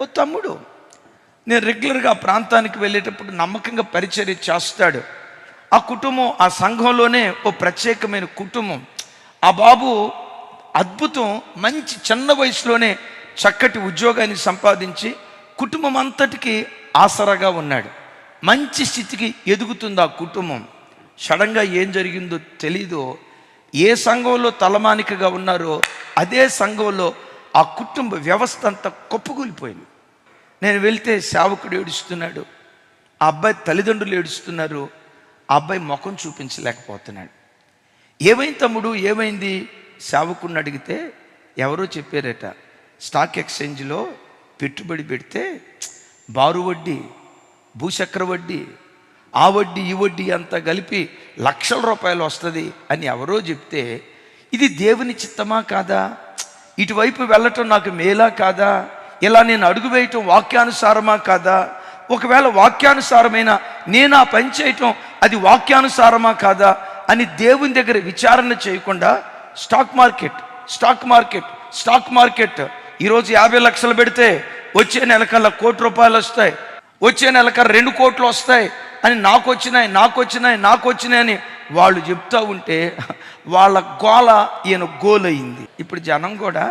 ఓ తమ్ముడు నేను రెగ్యులర్గా ఆ ప్రాంతానికి వెళ్ళేటప్పుడు నమ్మకంగా పరిచర్య చేస్తాడు. ఆ కుటుంబం ఆ సంఘంలోనే ఓ ప్రత్యేకమైన కుటుంబం. ఆ బాబు అద్భుతం, మంచి చిన్న వయసులోనే చక్కటి ఉద్యోగాన్ని సంపాదించి కుటుంబం అంతటికి ఆసరాగా ఉన్నాడు. మంచి స్థితికి ఎదుగుతుంది ఆ కుటుంబం. సడన్గా ఏం జరిగిందో తెలీదు. ఏ సంఘంలో తలమానికగా ఉన్నారో అదే సంఘంలో ఆ కుటుంబ వ్యవస్థ అంతా కుప్పకూలిపోయింది. నేను వెళ్తే సేవకుడు ఏడుస్తున్నాడు, ఆ అబ్బాయి తల్లిదండ్రులు ఏడుస్తున్నారు, ఆ అబ్బాయి ముఖం చూపించలేకపోతున్నాడు. ఏమైంది తమ్ముడు, ఏమైంది? సేవకుడిని అడిగితే ఎవరో చెప్పారట, స్టాక్ ఎక్స్చేంజ్లో పెట్టుబడి పెడితే బారు వడ్డీ, భూచక్ర వడ్డీ, ఆ వడ్డీ ఈ వడ్డీ అంతా కలిపి లక్షల రూపాయలు వస్తుంది అని ఎవరో చెప్తే, ఇది దేవుని చిత్తమా కాదా? ఇటువైపు వెళ్ళటం నాకు మేలా కాదా? ఇలా నేను అడుగు వేయటం వాక్యానుసారమా కాదా? ఒకవేళ వాక్యానుసారమైన నేను ఆ పని చేయటం అది వాక్యానుసారమా కాదా అని దేవుని దగ్గర విచారణ చేయకుండా స్టాక్ మార్కెట్ ఈరోజు 50 లక్షలు పెడితే వచ్చే నెలకల్లా 1 కోటి రూపాయలు వస్తాయి, వచ్చే నెలకల్లా 2 కోట్లు వస్తాయి అని నాకు వచ్చినాయి అని వాళ్ళు చెప్తా ఉంటే వాళ్ళ గోల ఈయన గోల్ అయింది. ఇప్పుడు జనం కూడా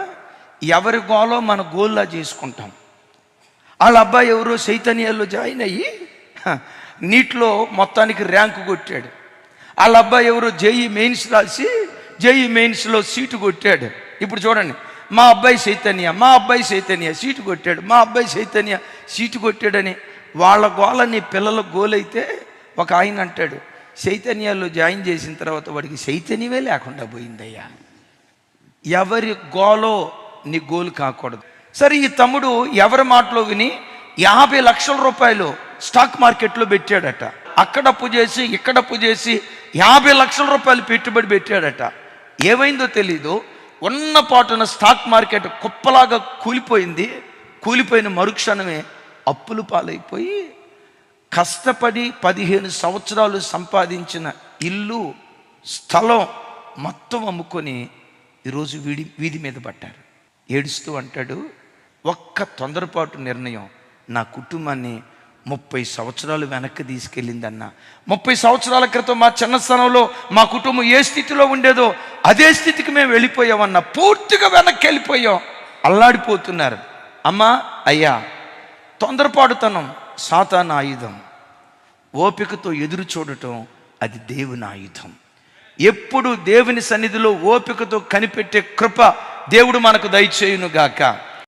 ఎవరి గోలో మన గోల్లా చేసుకుంటాం. వాళ్ళ అబ్బాయి ఎవరో చైతన్యాల్లో జాయిన్ అయ్యి నీటిలో మొత్తానికి ర్యాంకు కొట్టాడు. వాళ్ళ అబ్బాయి ఎవరో జేఈ మెయిన్స్ రాసి జేఈ మెయిన్స్లో సీటు కొట్టాడు. ఇప్పుడు చూడండి, మా అబ్బాయి చైతన్య సీటు కొట్టాడు, మా అబ్బాయి చైతన్య సీటు కొట్టాడని వాళ్ళ గోల నీ పిల్లల గోలైతే ఒక ఆయన అంటాడు, చైతన్యాల్లో జాయిన్ చేసిన తర్వాత వాడికి చైతన్యమే లేకుండా పోయిందయ్యా. ఎవరి గోలో నీ గోలు కాకూడదు. సరే, ఈ తమ్ముడు ఎవరి మాటలో విని 50 లక్షల రూపాయలు స్టాక్ మార్కెట్లో పెట్టాడట. అక్కడ అప్పు చేసి ఇక్కడ అప్పు చేసి 50 లక్షల రూపాయలు పెట్టుబడి పెట్టాడట. ఏమైందో తెలీదు, ఉన్న పాటున స్టాక్ మార్కెట్ కుప్పలాగా కూలిపోయింది. కూలిపోయిన మరుక్షణమే అప్పులు పాలైపోయి కష్టపడి 15 సంవత్సరాలు సంపాదించిన ఇల్లు, స్థలం మొత్తం అమ్ముకొని ఈరోజు వీధి మీద పడ్డారు. ఏడుస్తూ అంటాడు, ఒక్క తొందరపాటు నిర్ణయం నా కుటుంబాన్ని 30 సంవత్సరాలు వెనక్కి తీసుకెళ్ళిందన్న. 30 సంవత్సరాల క్రితం మా చిన్న స్థానంలో మా కుటుంబం ఏ స్థితిలో ఉండేదో అదే స్థితికి మేము వెళ్ళిపోయామన్న. పూర్తిగా వెనక్కి వెళ్ళిపోయాం. అల్లాడిపోతున్నారు. అమ్మా, అయ్యా, తొందరపాటుతనం సాతాను ఆయుధం. ఓపికతో ఎదురు చూడటం అది దేవుని ఆయుధం. ఎప్పుడు దేవుని సన్నిధిలో ఓపికతో కనిపెట్టే కృప దేవుడు మనకు దయచేయునుగాక.